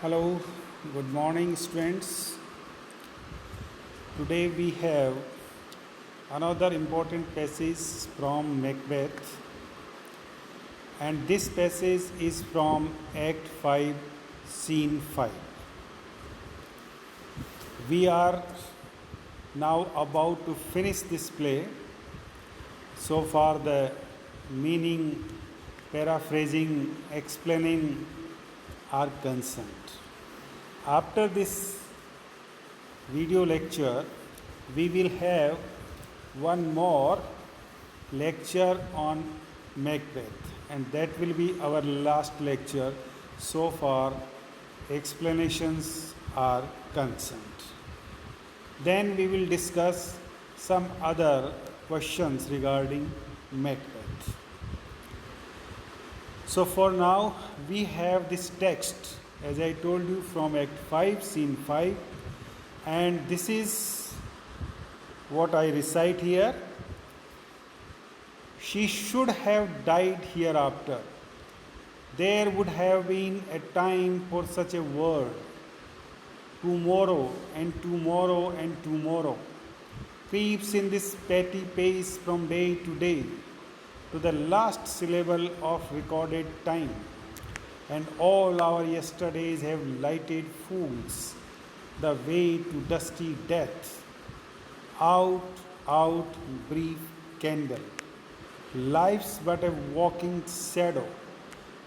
Hello, good morning, students. Today we have another important passage from Macbeth, and this passage is from Act 5, Scene 5. We are now about to finish this play. So far, the meaning, paraphrasing, explaining are concerned. After this video lecture, we will have one more lecture on Macbeth, and that will be our last lecture. So far, explanations are concerned. Then we will discuss some other questions regarding Macbeth. So for now, we have this text, as I told you, from Act 5, Scene 5, and this is what I recite here. She should have died hereafter. There would have been a time for such a word. Tomorrow and tomorrow and tomorrow creeps in this petty pace from day to day to the last syllable of recorded time, and all our yesterdays have lighted fools the way to dusty death. Out, out, brief candle. Life's but a walking shadow,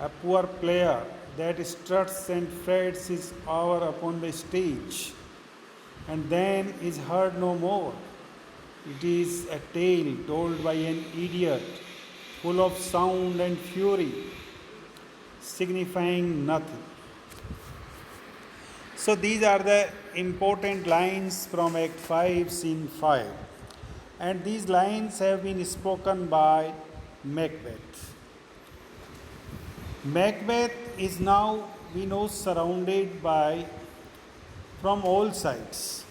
a poor player that struts and frets his hour upon the stage, and then is heard no more. It is a tale told by an idiot, full of sound and fury, signifying nothing. So these are the important lines from Act 5, Scene 5. And these lines have been spoken by Macbeth. Macbeth is now, we know, surrounded by from all sides.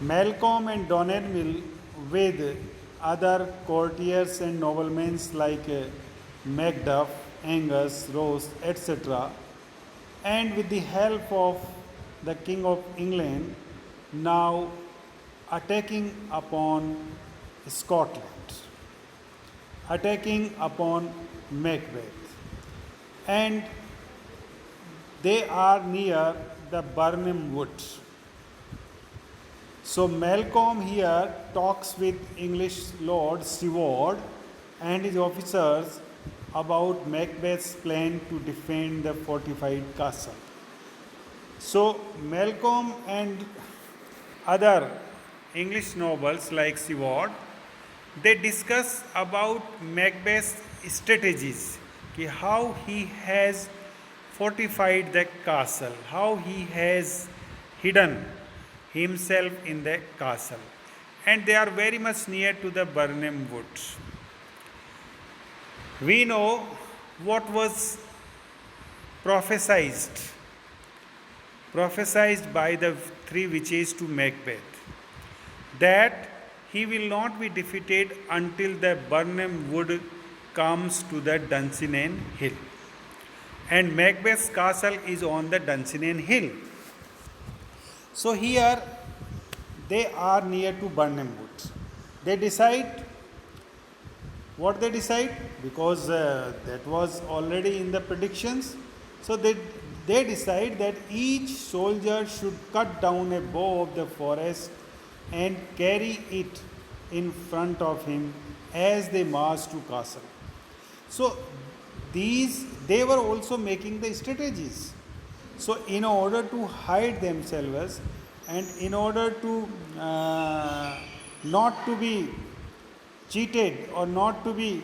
Malcolm and Donnerville, with other courtiers and noblemen like Macduff, Angus, Ross, etc., and with the help of the King of England, now attacking upon Scotland, attacking upon Macbeth, and they are near the Birnam Wood. So Malcolm here talks with English Lord Seward and his officers about Macbeth's plan to defend the fortified castle. So Malcolm and other English nobles like Seward, they discuss about Macbeth's strategies, how he has fortified the castle, how he has hidden himself in the castle, and they are very much near to the Birnam Wood. We know what was prophesied by the three witches to Macbeth, that he will not be defeated until the Birnam Wood comes to the Dunsinane Hill. And Macbeth's castle is on the Dunsinane Hill. So here they are near to Birnam Wood. They decide what they decide, because that was already in the predictions. So they decide that each soldier should cut down a bough of the forest and carry it in front of him as they march to castle. So they were also making the strategies. So in order to hide themselves and in order to not to be cheated or not to be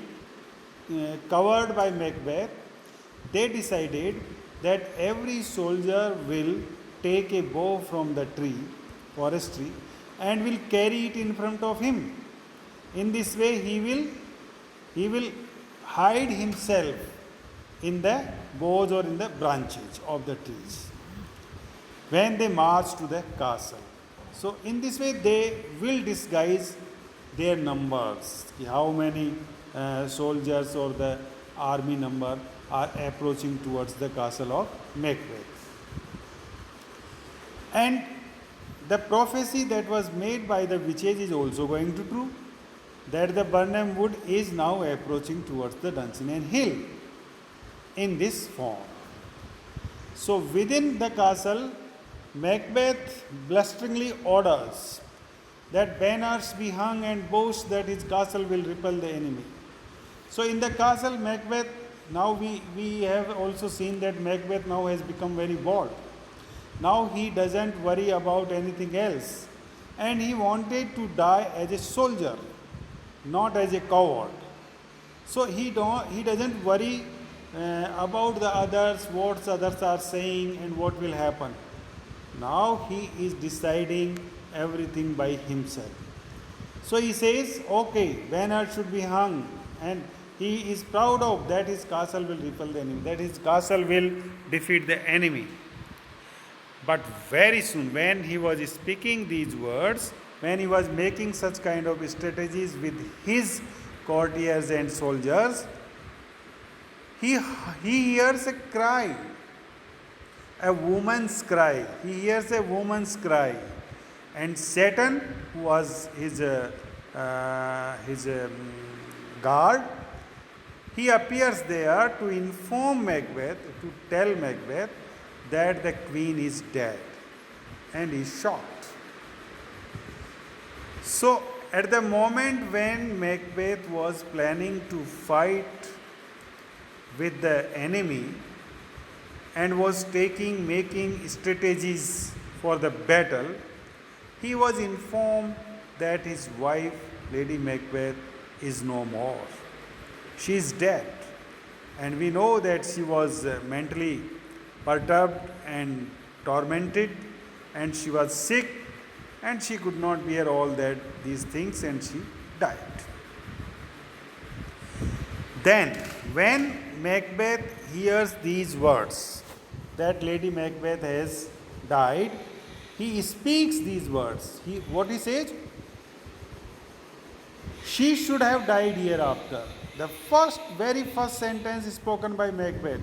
covered by Macbeth, they decided that every soldier will take a bow from the tree, forest tree, and will carry it in front of him. In this way, he will hide himself in the boughs or in the branches of the trees when they march to the castle. So in this way, they will disguise their numbers, how many soldiers or the army number, are approaching towards the castle of Macbeth. And the prophecy that was made by the witches is also going to true, that the Birnam Wood is now approaching towards the Dunsinane Hill in this form. So within the castle, Macbeth blusteringly orders that banners be hung and boasts that his castle will repel the enemy. So in the castle, Macbeth, now we have also seen that Macbeth now has become very bold. Now he doesn't worry about anything else. And he wanted to die as a soldier, not as a coward. So he doesn't worry about the others, what others are saying and what will happen. Now he is deciding everything by himself. So he says, okay, banner should be hung, and he is proud of that his castle will repel the enemy, that his castle will defeat the enemy. But very soon, when he was speaking these words, when he was making such kind of strategies with his courtiers and soldiers, he hears a cry, a woman's cry. He hears a woman's cry. And Satan, who was his guard, he appears there to inform Macbeth, to tell Macbeth that the queen is dead, and he is shocked. So at the moment when Macbeth was planning to fight with the enemy and was making strategies for the battle, he was informed that his wife, Lady Macbeth, is no more. She is dead. And we know that she was mentally perturbed and tormented, and she was sick, and she could not bear all these things, and she died. Then, when Macbeth hears these words, that Lady Macbeth has died, he speaks these words. What he says? She should have died hereafter. The very first sentence is spoken by Macbeth.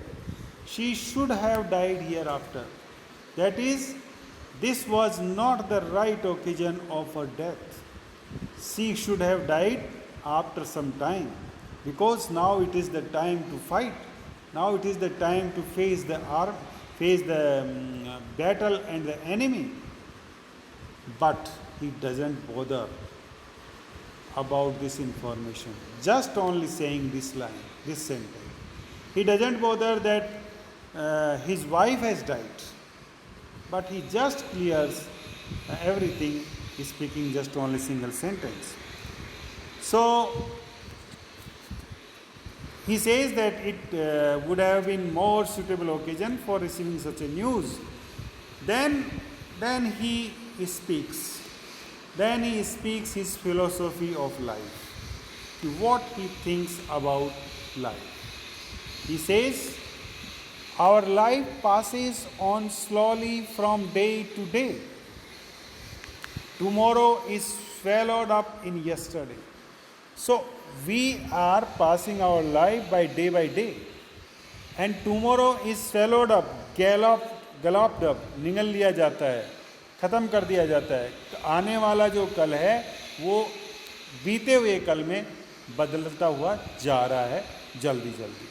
She should have died hereafter. That is, this was not the right occasion of her death. She should have died after some time, because now it is the time to fight. Now it is the time to face the battle and the enemy. But he doesn't bother about this information, just only saying this line, this sentence. He doesn't bother that his wife has died, but he just clears everything, speaking just only single sentence. So he says that it would have been more suitable occasion for receiving such a news. Then he speaks. Then he speaks his philosophy of life, what he thinks about life. He says, our life passes on slowly from day to day. Tomorrow is swallowed up in yesterday. So we are passing our life by day, and tomorrow is swallowed up, galloped up, निगल लिया जाता है, ख़त्म कर दिया जाता है. तो आने वाला जो कल है वो बीते हुए कल में बदलता हुआ जा रहा है जल्दी जल्दी.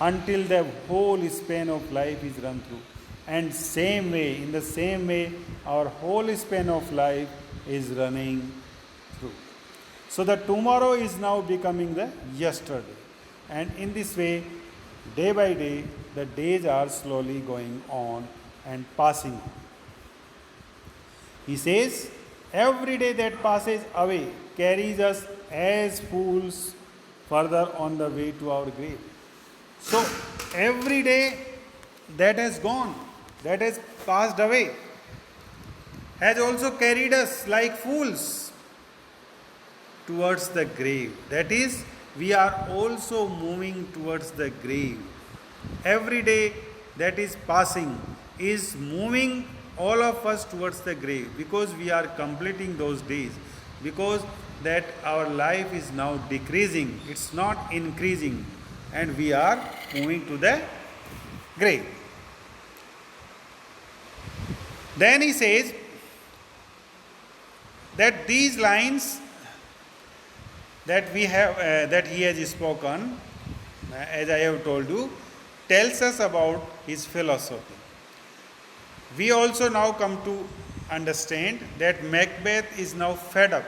Until the whole span of life is run through. And in the same way, our whole span of life is running through. So the tomorrow is now becoming the yesterday. And in this way, day by day, the days are slowly going on and passing on. He says, every day that passes away carries us as fools further on the way to our grave. So every day that has gone, that has passed away, has also carried us like fools towards the grave. That is, we are also moving towards the grave. Every day that is passing is moving all of us towards the grave, because we are completing those days, because that our life is now decreasing, it's not increasing. and we are moving to the grave. Then he says that these lines that we have that he has spoken, as I have told you, tells us about his philosophy. We also now come to understand that Macbeth is now fed up.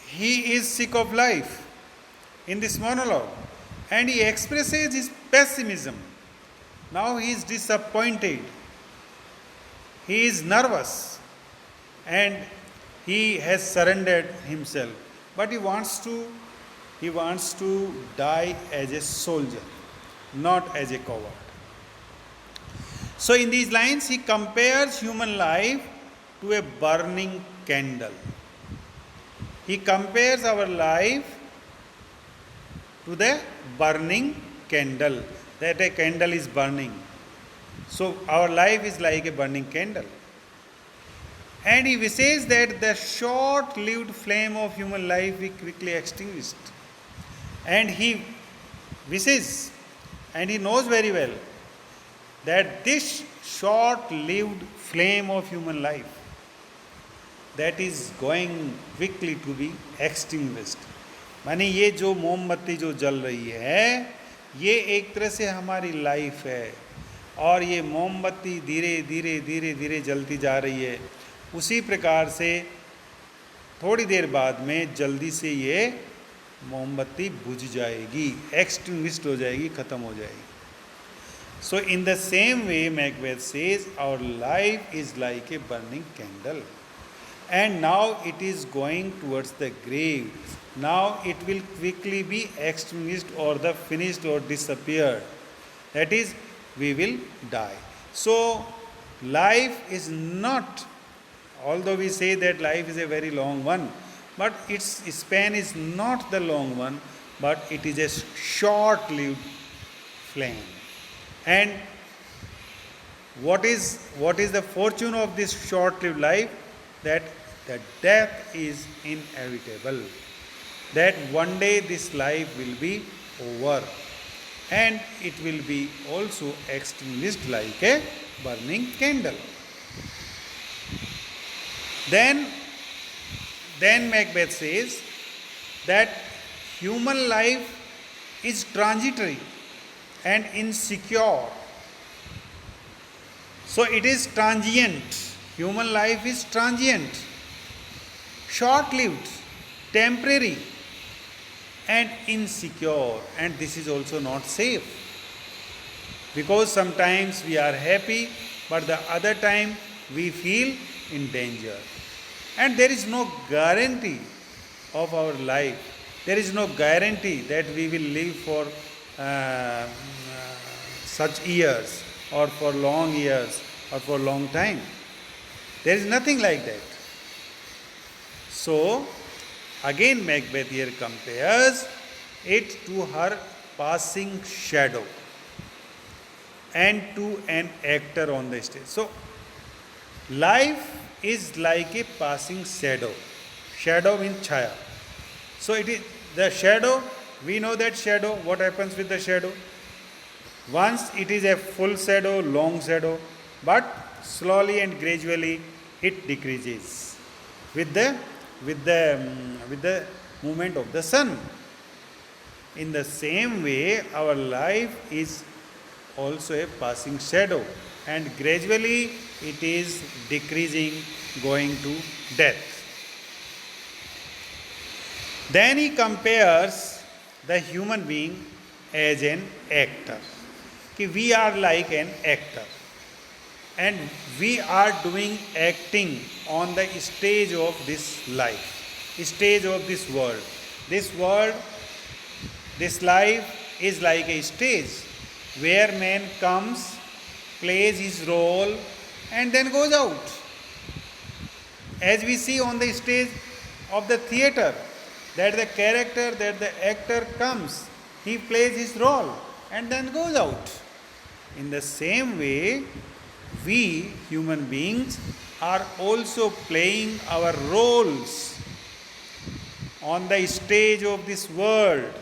He is sick of life in this monologue, and he expresses his pessimism. Now he is disappointed, he is nervous, and he has surrendered himself. But he wants to die as a soldier, not as a coward. So in these lines he compares human life to a burning candle. He compares our life to the burning candle, that a candle is burning. So our life is like a burning candle. And he says that the short lived flame of human life is quickly extinguished. And he wishes, and he knows very well, that this short lived flame of human life, that is going quickly to be extinguished. माने ये जो मोमबत्ती जो जल रही है, ये एक तरह से हमारी लाइफ है, और ये मोमबत्ती धीरे धीरे धीरे धीरे जलती जा रही है. उसी प्रकार से थोड़ी देर बाद में जल्दी से ये मोमबत्ती बुझ जाएगी, एक्सटिंग्विश्ड हो जाएगी, ख़त्म हो जाएगी. So in the same way, Macbeth says, our life is like a burning candle, and now it is going towards the grave. Now it will quickly be extinguished or the finished or disappeared. That is, we will die. So life is not, although we say that life is a very long one, but its span is not the long one, but it is a short-lived flame. And what is the fortune of this short-lived life? That the death is inevitable. That one day this life will be over, and it will be also extinguished like a burning candle. Then Macbeth says that human life is transitory and insecure. So it is transient. Human life is transient, short-lived, temporary, and insecure. And this is also not safe, because sometimes we are happy, but the other time we feel in danger. And there is no guarantee of our life. There is no guarantee that we will live for such years, or for long years, or for long time. There is nothing like that. So again Macbeth here compares it to her passing shadow and to an actor on the stage. So life is like a passing shadow. Shadow means chaya. So it is the shadow. We know that shadow. What happens with the shadow? Once it is a full shadow, long shadow, but slowly and gradually it decreases with the movement of the sun. In the same way, our life is also a passing shadow, and gradually it is decreasing, going to death. Then he compares the human being as an actor. We are like an actor, and we are doing acting on the stage of this life, stage of this world. This world, this life is like a stage where man comes, plays his role, and then goes out. As we see on the stage of the theatre, that the character, that the actor comes, he plays his role and then goes out. In the same way, we human beings are also playing our roles on the stage of this world.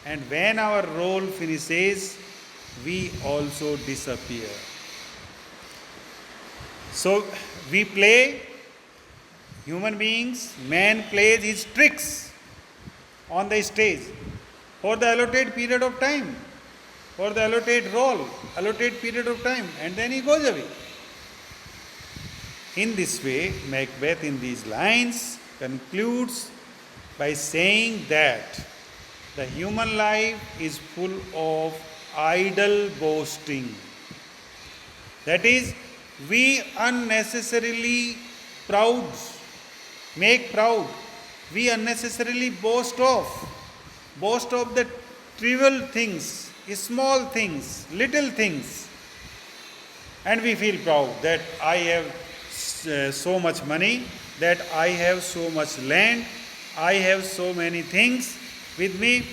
and when our role finishes, we also disappear. So we play, human beings, man plays his tricks on the stage for the allotted period of time, for the allotted role, allotted period of time, and then he goes away. In this way, Macbeth in these lines concludes by saying that the human life is full of idle boasting. That is, we unnecessarily proud, make proud. We unnecessarily boast of the trivial things, small things, little things. And we feel proud that I have so much money, that I have so much land, I have so many things with me.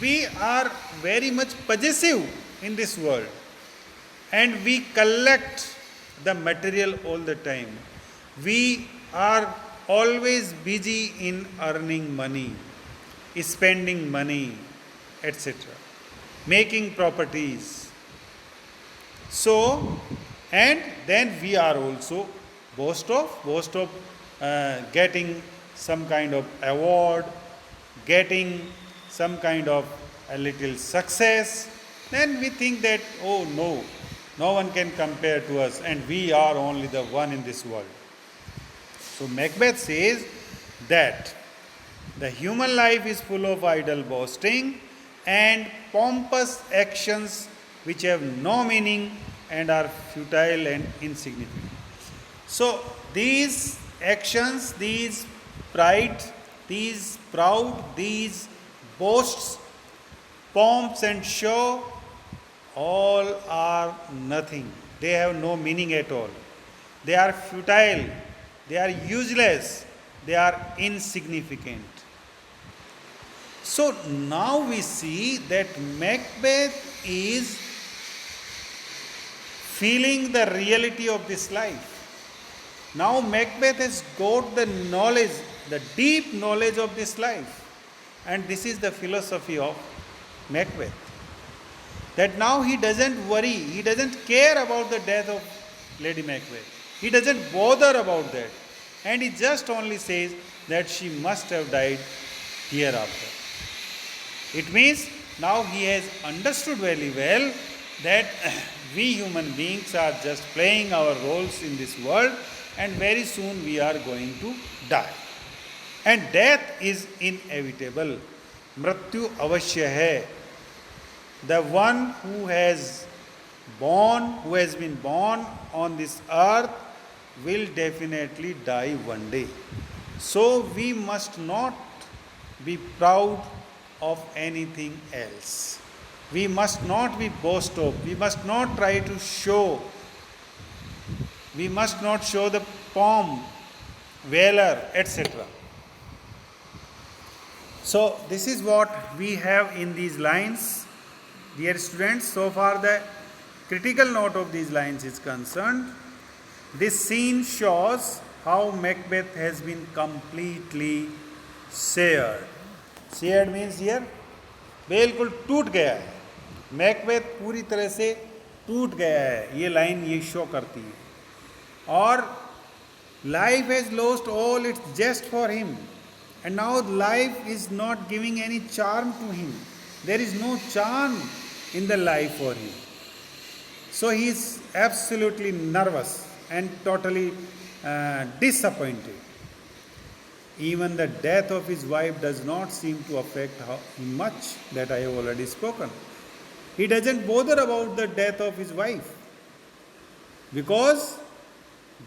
We are very much possessive in this world, and we collect the material all the time. We are always busy in earning money, spending money, etc., making properties. So, and then we are also boast of getting some kind of award, getting some kind of a little success. Then we think that, oh no, no one can compare to us, and we are only the one in this world. So Macbeth says that the human life is full of idle boasting and pompous actions which have no meaning and are futile and insignificant. So these actions, these pride, these proud, these boasts, pomps and show, all are nothing. They have no meaning at all. They are futile, they are useless, they are insignificant. So now we see that Macbeth is feeling the reality of this life. Now Macbeth has got the knowledge, the deep knowledge of this life. And this is the philosophy of Macbeth. That now he doesn't worry, he doesn't care about the death of Lady Macbeth. He doesn't bother about that. And he just only says that she must have died hereafter. It means now he has understood very well that we human beings are just playing our roles in this world, and very soon we are going to die. And death is inevitable. Mrityu avashya hai. The one who has been born on this earth will definitely die one day. So we must not be proud of anything else. We must not be boast of. We must not try to show. We must not show the pomp, valor, etc. So this is what we have in these lines. Dear students, so far the critical note of these lines is concerned. This scene shows how Macbeth has been completely seared. Seared means here, बिल्कुल टूट गया है. Macbeth पूरी तरह से टूट गया है. ये लाइन ये शो करती है. और life has lost all its zest for him, and now life is not giving any charm to him. There is no charm in the life for him. So he is absolutely nervous and totally disappointed. Even the death of his wife does not seem to affect him much, that I have already spoken. He doesn't bother about the death of his wife, because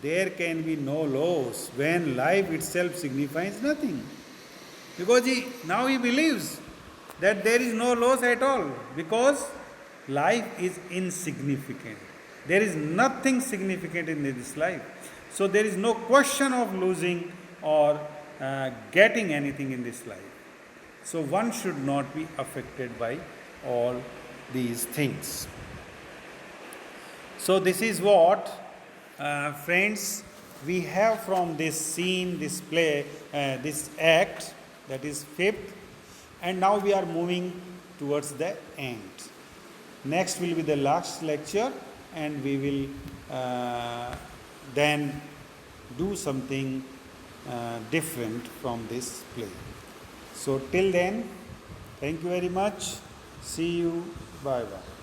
there can be no loss when life itself signifies nothing. Because now he believes that there is no loss at all, because life is insignificant. There is nothing significant in this life. So there is no question of losing or getting anything in this life. So one should not be affected by all these things. So this is what, friends, we have from this scene, this play, this act, that is fifth. And now we are moving towards the end. Next will be the last lecture, and we will then do something different from this play. So till then, thank you very much. See you. Bye bye.